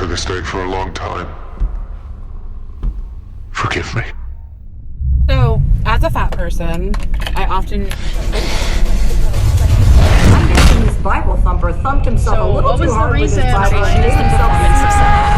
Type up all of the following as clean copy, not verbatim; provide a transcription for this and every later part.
for this day for a long time. Forgive me. So, as a fat person, I often... I'm guessing this Bible thumper thumped himself a little too hard with his Bible and made himself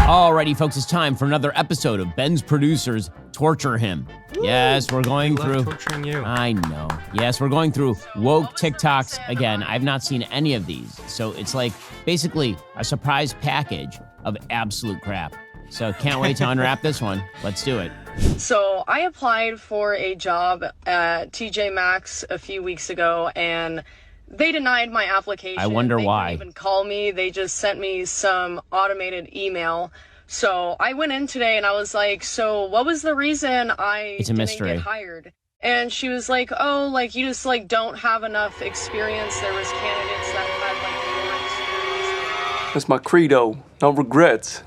Alrighty, folks, it's time for another episode of Ben's Producers Torture Him. Yes, we're going through... torturing you. I know. Yes, we're going through woke TikToks. Again, I've not seen any of these. So it's like basically a surprise package of absolute crap. So can't wait to unwrap this one. Let's do it. So I applied for a job at TJ Maxx a few weeks ago, and they denied my application. I wonder why. They didn't even call me. They just sent me some automated email. So I went in today and I was like, so what was the reason I didn't get hired? And she was like, oh, like you just like don't have enough experience. There was candidates that had like more experience. That's my credo. No regrets.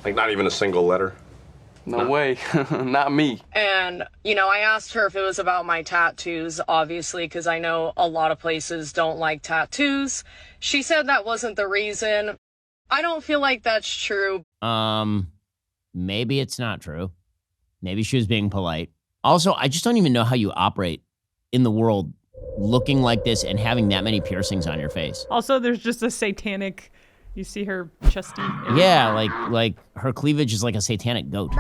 Like not even a single letter? No way. Not me. And, you know, I asked her if it was about my tattoos, obviously, because I know a lot of places don't like tattoos. She said that wasn't the reason. I don't feel like that's true. Maybe it's not true. Maybe she was being polite. Also, I just don't even know how you operate in the world looking like this and having that many piercings on your face. Also, there's just a satanic... You see her chesty area. Yeah, like her cleavage is like a satanic goat.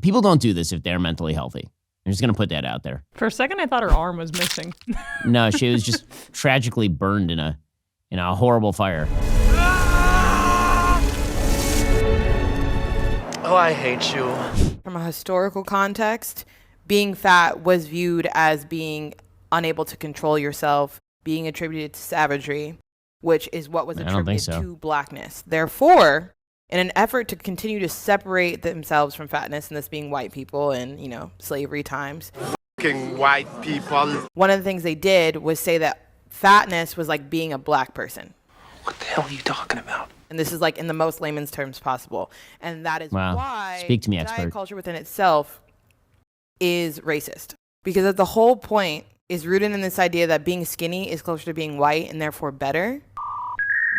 People don't do this if they're mentally healthy. I'm just gonna put that out there. For a second, I thought her arm was missing. No, she was just tragically burned in a horrible fire. Oh, I hate you. From a historical context, being fat was viewed as being unable to control yourself, being attributed to savagery, which is what was attributed to blackness. Therefore, in an effort to continue to separate themselves from fatness, and this being white people and, you know, slavery times. Fucking white people. One of the things they did was say that fatness was like being a black person. What the hell are you talking about? And this is like in the most layman's terms possible. And that is why Speak to me, expert. Diet culture within itself is racist. Because the whole point is rooted in this idea that being skinny is closer to being white and therefore better.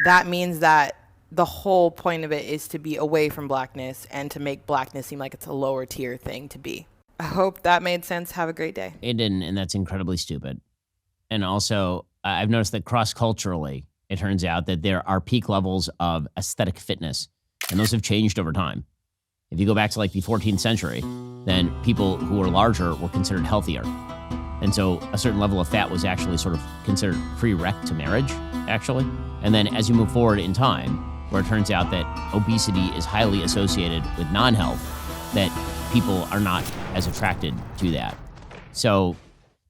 That means that the whole point of it is to be away from blackness and to make blackness seem like it's a lower tier thing to be. I hope that made sense. Have a great day. It didn't, and that's incredibly stupid. And also, I've noticed that cross-culturally, it turns out that there are peak levels of aesthetic fitness, and those have changed over time. If you go back to like the 14th century, then people who were larger were considered healthier. And so a certain level of fat was actually sort of considered prereq to marriage, actually. And then as you move forward in time, where it turns out that obesity is highly associated with non-health, that people are not as attracted to that. So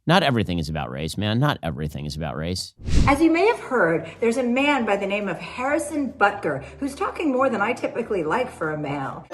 not everything is about race, man. Not everything is about race. As you may have heard, there's a man by the name of Harrison Butker who's talking more than I typically like for a male.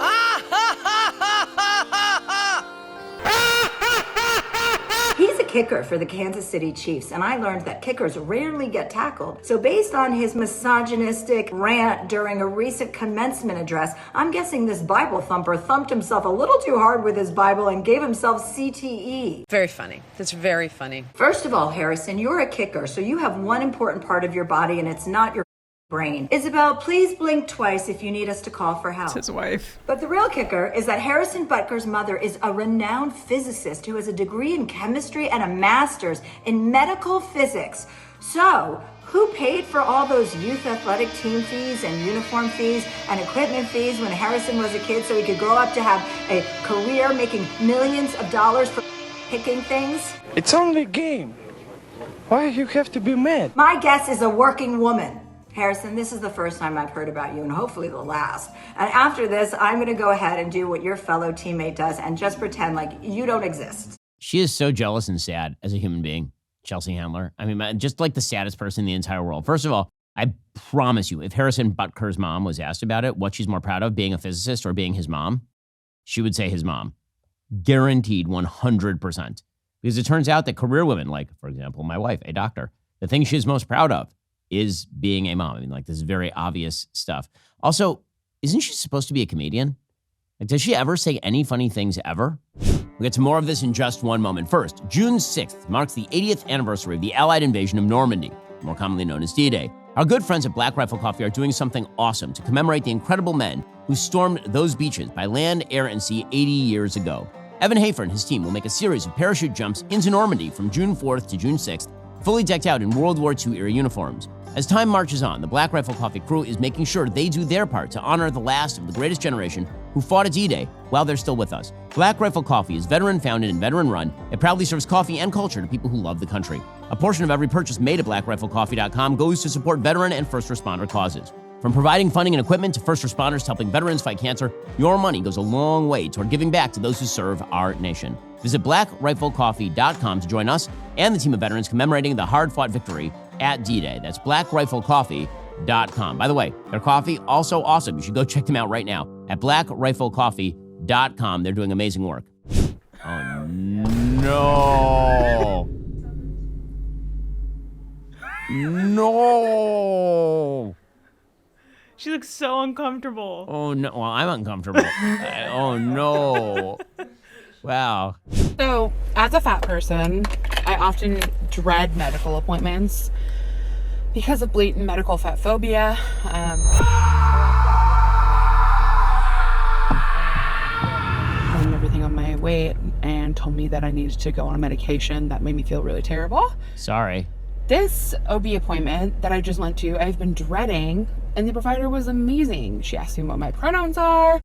He's a kicker for the Kansas City Chiefs, and I learned that kickers rarely get tackled. So based on his misogynistic rant during a recent commencement address, I'm guessing this Bible thumper thumped himself a little too hard with his Bible and gave himself CTE. Very funny. That's very funny. First of all, Harrison, you're a kicker, so you have one important part of your body, and it's not your brain. Isabel, please blink twice if you need us to call for help. It's his wife. But the real kicker is that Harrison Butker's mother is a renowned physicist who has a degree in chemistry and a master's in medical physics. So, who paid for all those youth athletic team fees and uniform fees and equipment fees when Harrison was a kid so he could grow up to have a career making millions of dollars for picking things? It's only a game. Why you have to be mad? My guess is a working woman. Harrison, this is the first time I've heard about you, and hopefully the last. And after this, I'm going to go ahead and do what your fellow teammate does and just pretend like you don't exist. She is so jealous and sad as a human being, Chelsea Handler. I mean, just like the saddest person in the entire world. First of all, I promise you, if Harrison Butker's mom was asked about it, what she's more proud of, being a physicist or being his mom, she would say his mom. Guaranteed 100%. Because it turns out that career women, like, for example, my wife, a doctor, the thing she's most proud of is being a mom. I mean, like, this is very obvious stuff. Also, isn't she supposed to be a comedian? Like, does she ever say any funny things ever? We'll get to more of this in just one moment. First, June 6th marks the 80th anniversary of the Allied invasion of Normandy, more commonly known as D-Day. Our good friends at Black Rifle Coffee are doing something awesome to commemorate the incredible men who stormed those beaches by land, air, and sea 80 years ago. Evan Hafer and his team will make a series of parachute jumps into Normandy from June 4th to June 6th, fully decked out in World War II-era uniforms. As time marches on, the Black Rifle Coffee crew is making sure they do their part to honor the last of the greatest generation who fought at D-Day while they're still with us. Black Rifle Coffee is veteran-founded and veteran-run. It proudly serves coffee and culture to people who love the country. A portion of every purchase made at blackriflecoffee.com goes to support veteran and first responder causes. From providing funding and equipment to first responders to helping veterans fight cancer, your money goes a long way toward giving back to those who serve our nation. Visit blackriflecoffee.com to join us and the team of veterans commemorating the hard-fought victory at D-Day. That's blackriflecoffee.com. By the way, their coffee, also awesome. You should go check them out right now at blackriflecoffee.com. They're doing amazing work. Oh, no. No. She looks so uncomfortable. Oh, no. Well, I'm uncomfortable. Oh, no. Wow. So, as a fat person, I often dread medical appointments because of blatant medical fat phobia. Putting everything on my weight and told me that I needed to go on a medication that made me feel really terrible. Sorry. This OB appointment that I just went to, I've been dreading, and the provider was amazing. She asked me what my pronouns are.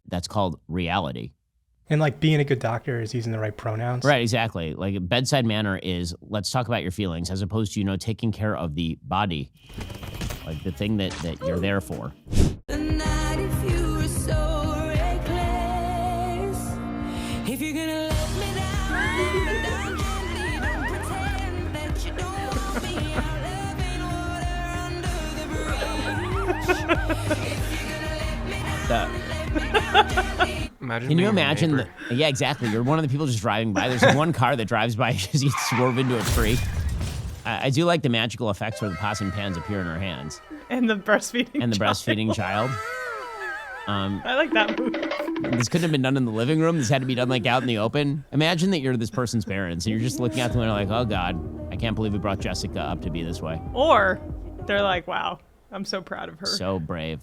That's called reality. And like being a good doctor is using the right pronouns. Right, exactly. Like bedside manner is, let's talk about your feelings, as opposed to, taking care of the body. Like the thing that you're there for. The night if you were so reckless. If you're gonna let me down, let me down gently. Don't pretend that you don't want me. I'm living water under the bridge. If you're gonna let me down, Can you imagine? Yeah, exactly. You're one of the people just driving by. There's one car that drives by as you swerve into a tree. I do like the magical effects where the pots and pans appear in her hands. And the breastfeeding child. I like that movie. This couldn't have been done in the living room. This had to be done like out in the open. Imagine that you're this person's parents and you're just looking out the window like, oh God, I can't believe we brought Jessica up to be this way. Or they're like, wow, I'm so proud of her. So brave.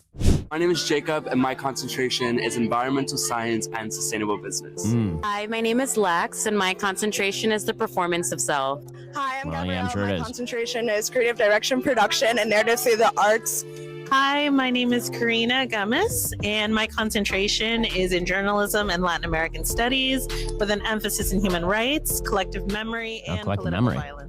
My name is Jacob, and my concentration is environmental science and sustainable business. Hi, my name is Lex, and my concentration is the performance of self. Hi, I'm Gabrielle. Yeah, I'm sure my it is. concentration is creative direction, production, and narrative through the arts. Hi, my name is Karina Gomez, and my concentration is in journalism and Latin American studies with an emphasis in human rights, collective memory, and political violence.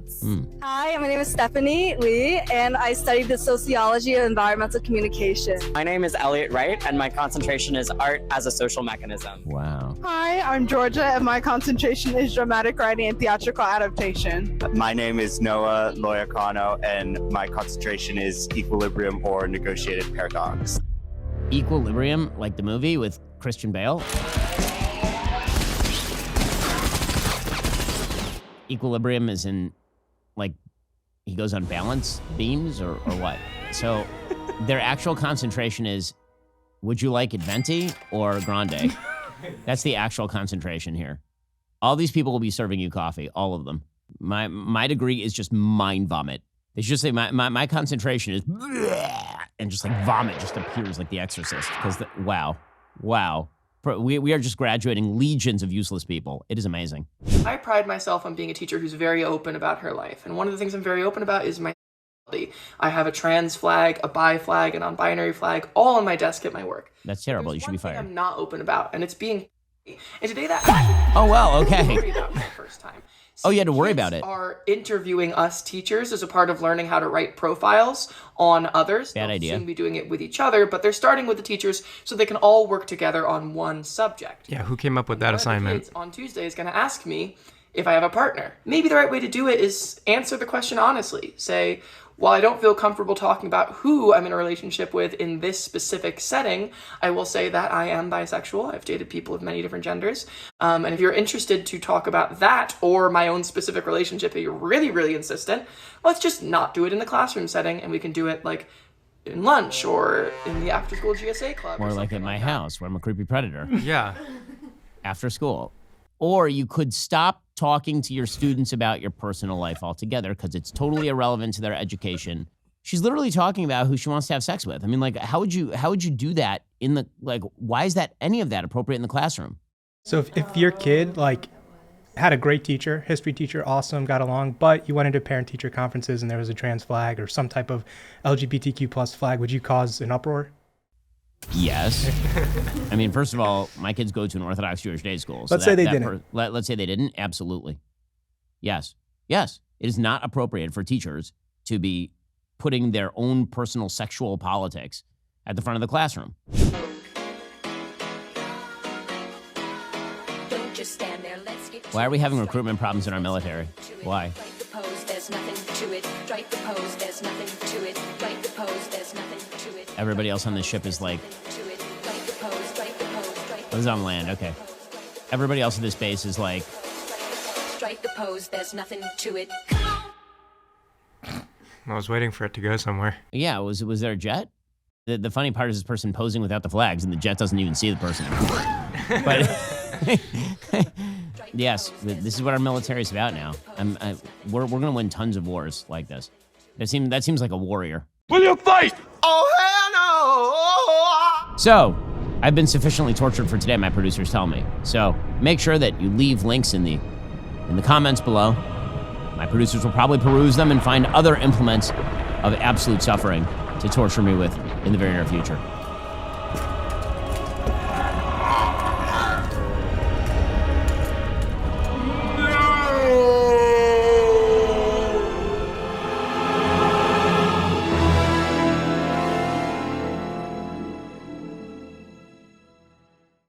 Hi, my name is Stephanie Lee, and I studied the sociology of environmental communication. My name is Elliot Wright, and my concentration is art as a social mechanism. Wow. Hi, I'm Georgia, and my concentration is dramatic writing and theatrical adaptation. My name is Noah Loyacano, and my concentration is equilibrium or negotiated paradox. Equilibrium, like the movie with Christian Bale? Equilibrium is in, like, he goes on balance beams or what? So their actual concentration is, would you like it venti or grande? That's the actual concentration here. All these people will be serving you coffee, all of them. My degree is just mind vomit. They should just say my concentration is and just like vomit just appears like The Exorcist. Because wow. We are just graduating legions of useless people. It is amazing. I pride myself on being a teacher who's very open about her life. And one of the things I'm very open about is my sexuality. I have a trans flag, a bi flag, a non-binary flag, all on my desk at my work. That's terrible. You should be fired. I'm not open about, and it's being. And today that. Oh, well, okay. Worried about for the first time. Oh, you had to worry about it. Are interviewing us teachers as a part of learning how to write profiles on others. Bad idea. They'll soon be doing it with each other, but they're starting with the teachers so they can all work together on one subject. Yeah, who came up with that assignment? On Tuesday is going to ask me if I have a partner. Maybe the right way to do it is answer the question honestly. Say, while I don't feel comfortable talking about who I'm in a relationship with in this specific setting, I will say that I am bisexual. I've dated people of many different genders. And if you're interested to talk about that or my own specific relationship, if you're really, really insistent, let's just not do it in the classroom setting, and we can do it like in lunch or in the after-school GSA club. Or like at my house where I'm a creepy predator. Yeah. After school. Or you could stop talking to your students about your personal life altogether because it's totally irrelevant to their education. She's literally talking about who she wants to have sex with. I mean, like, how would you do that in the, like, why is that any of that appropriate in the classroom? So if your kid, like, had a great teacher, history teacher, awesome, got along, but you went into parent-teacher conferences and there was a trans flag or some type of LGBTQ plus flag, would you cause an uproar? Yes. I mean, first of all, my kids go to an Orthodox Jewish day school. So Let's say they didn't. Let's say they didn't. Absolutely. Yes. Yes. It is not appropriate for teachers to be putting their own personal sexual politics at the front of the classroom. Why are we having recruitment problems in our military? Why? Everybody else on this ship is like... This is on land, okay. Everybody else at this base is like... Strike the pose, there's nothing to it. I was waiting for it to go somewhere. Yeah, was there a jet? The funny part is this person posing without the flags, and the jet doesn't even see the person. But yes, this is what our military is about now. We're going to win tons of wars like this. That seems like a warrior. Will you fight? Oh, hell no! So, I've been sufficiently tortured for today, my producers tell me. So, make sure that you leave links in the comments below. My producers will probably peruse them and find other implements of absolute suffering to torture me with in the very near future.